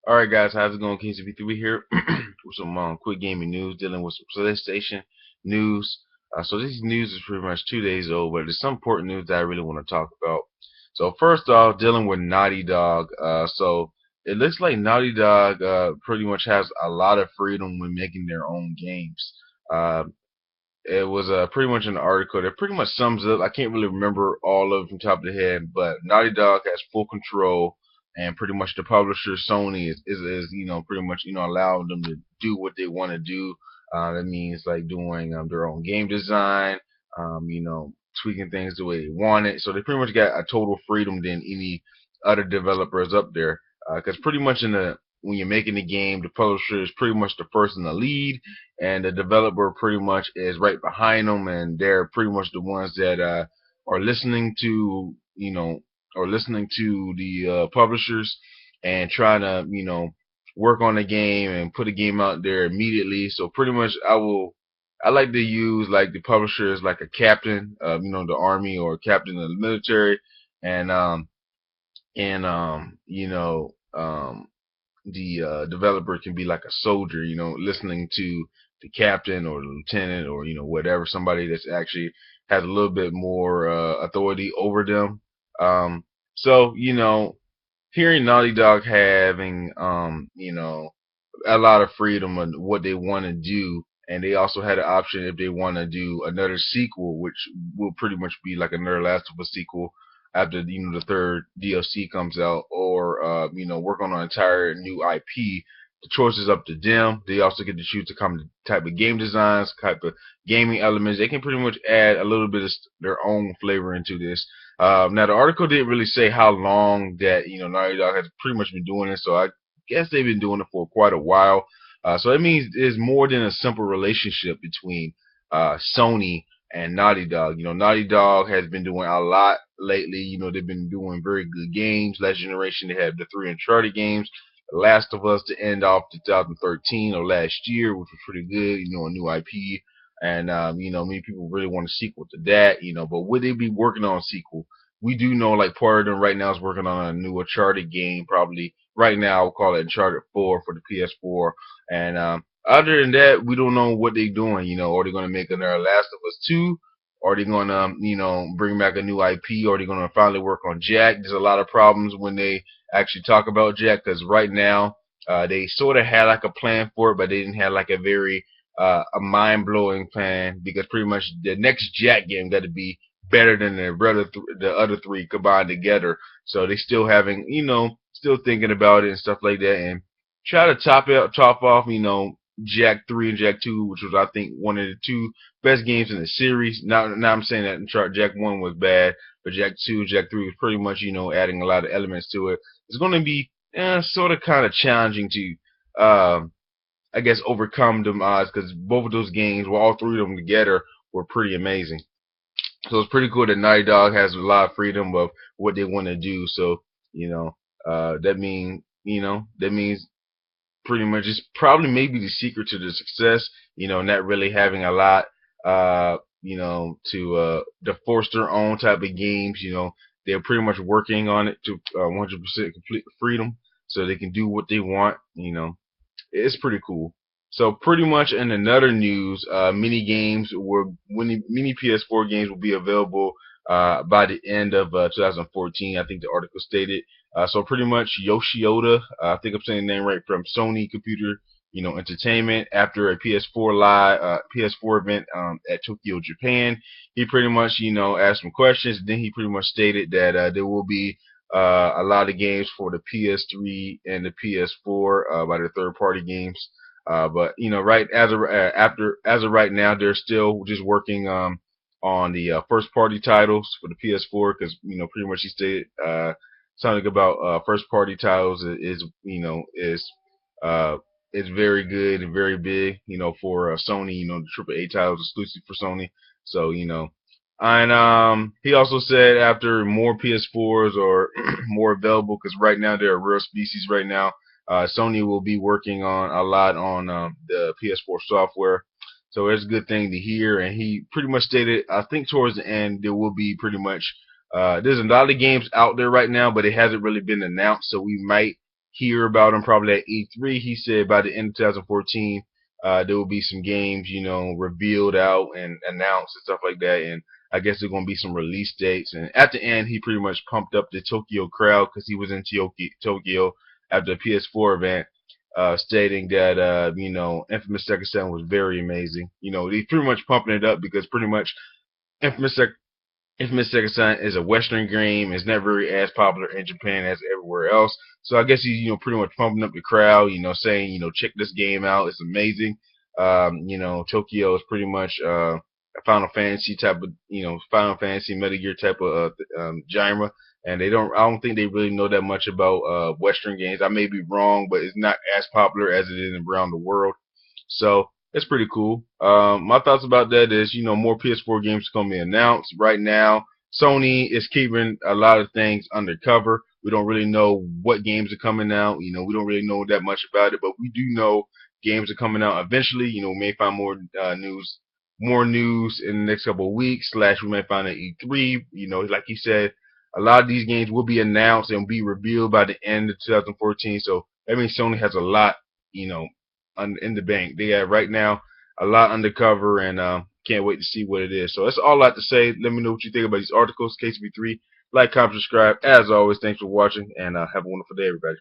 Alright guys, how's it going? KCB3 here with some quick gaming news, dealing with some PlayStation news. So this news is pretty much 2 days old, but there's some important news that I really want to talk about. So first off, dealing with Naughty Dog. So it looks like Naughty Dog pretty much has a lot of freedom when making their own games. Uh, it was pretty much an article that pretty much sums up. I can't really remember all of it from top of the head, but Naughty Dog has full control, and pretty much the publisher Sony is pretty much allowing them to do what they want to do. That means like doing their own game design, tweaking things the way they want it. So they pretty much got a total freedom than any other developers up there. Because pretty much when you're making the game, the publisher is pretty much the first in the lead, and the developer pretty much is right behind them, and they're pretty much the ones that are listening to the publishers and trying to work on the game and put a game out there immediately. So pretty much I like to use like the publisher as like a captain of the army or a captain of the military, and the developer can be like a soldier, listening to the captain or the lieutenant or whatever, somebody that's actually has a little bit more authority over them. So hearing Naughty Dog having a lot of freedom on what they want to do, and they also had an option if they want to do another sequel, which will pretty much be like another Last of Us sequel after the third DLC comes out, or work on an entire new IP. The choice is up to them. They also get to choose the kind of type of game designs, type of gaming elements. They can pretty much add a little bit of their own flavor into this. Now the article didn't really say how long that Naughty Dog has pretty much been doing it, so I guess they've been doing it for quite a while. So that means there's more than a simple relationship between Sony and Naughty Dog. Naughty Dog has been doing a lot lately. They've been doing very good games. Last generation, they had the three Uncharted games. The Last of Us to end off 2013 or last year, which was pretty good. A new IP, and many people really want a sequel to that. But would they be working on a sequel? We do know like part of them right now is working on a new Uncharted game. Probably right now, I'll call it Uncharted 4 for the PS4, and other than that, we don't know what they're doing. Are they going to make another Last of Us 2? Are they going to, bring back a new IP? Are they going to finally work on Jack? There's a lot of problems when they actually talk about Jack, because right now they sort of had like a plan for it, but they didn't have like a very a mind-blowing plan, because pretty much the next Jack game got to be better than the other three combined together. So they still having, still thinking about it and stuff like that, and try to top off, Jack 3 and Jack 2, which was I think one of the two best games in the series. Now I'm saying that Jack 1 was bad, but Jack 2, Jack 3 was pretty much adding a lot of elements to it. It's going to be sort of kind of challenging to I guess overcome them odds, because both of those games, well, all three of them together, were pretty amazing. So it's pretty cool that Naughty Dog has a lot of freedom of what they want to do. So that means pretty much it's probably maybe the secret to the success, not really having a lot to force their own type of games. They're pretty much working on it to 100% complete freedom, so they can do what they want. It's pretty cool. So pretty much in another news, mini PS4 games will be available by the end of 2014. I think the article stated. So pretty much Yoshioda, I think I'm saying the name right, from Sony Computer, Entertainment, after a PS4 event at Tokyo, Japan, he pretty much asked some questions. Then he pretty much stated that there will be a lot of games for the PS3 and the PS4 by the third-party games. But right as of right now, they're still just working on the first-party titles for the PS4, because pretty much he stated something about first-party titles is very good and very big, for Sony, the AAA titles exclusive for Sony. So and he also said after more PS4s are more available, because right now they're a rare species right now. Sony will be working on a lot on the PS4 software. So it's a good thing to hear. And he pretty much stated, I think towards the end, there will be pretty much, there's a lot of games out there right now, but it hasn't really been announced. So we might hear about them probably at E3. He said by the end of 2014, there will be some games, revealed out and announced and stuff like that. And I guess there's gonna be some release dates. And at the end, he pretty much pumped up the Tokyo crowd because he was in Tokyo at the PS4 event, stating that Infamous Second Son was very amazing. He's pretty much pumping it up because pretty much Infamous Infamous Second Son is a Western game. It's not very as popular in Japan as everywhere else. So I guess he's pretty much pumping up the crowd. Saying check this game out. It's amazing. Tokyo is pretty much a Final Fantasy type of Final Fantasy Metal Gear type of genre. And I don't think they really know that much about Western games. I may be wrong, but it's not as popular as it is around the world. So it's pretty cool. My thoughts about that is, more PS4 games are going to be announced. Right now, Sony is keeping a lot of things undercover. We don't really know what games are coming out. We don't really know that much about it, but we do know games are coming out eventually. We may find more news in the next couple of weeks. Slash, we may find at E3. Like you said, a lot of these games will be announced and be revealed by the end of 2014. So that means Sony has a lot, in the bank. They have right now a lot undercover, and can't wait to see what it is. So that's all I have to say. Let me know what you think about these articles. KCB3, like, comment, subscribe. As always, thanks for watching, and have a wonderful day, everybody.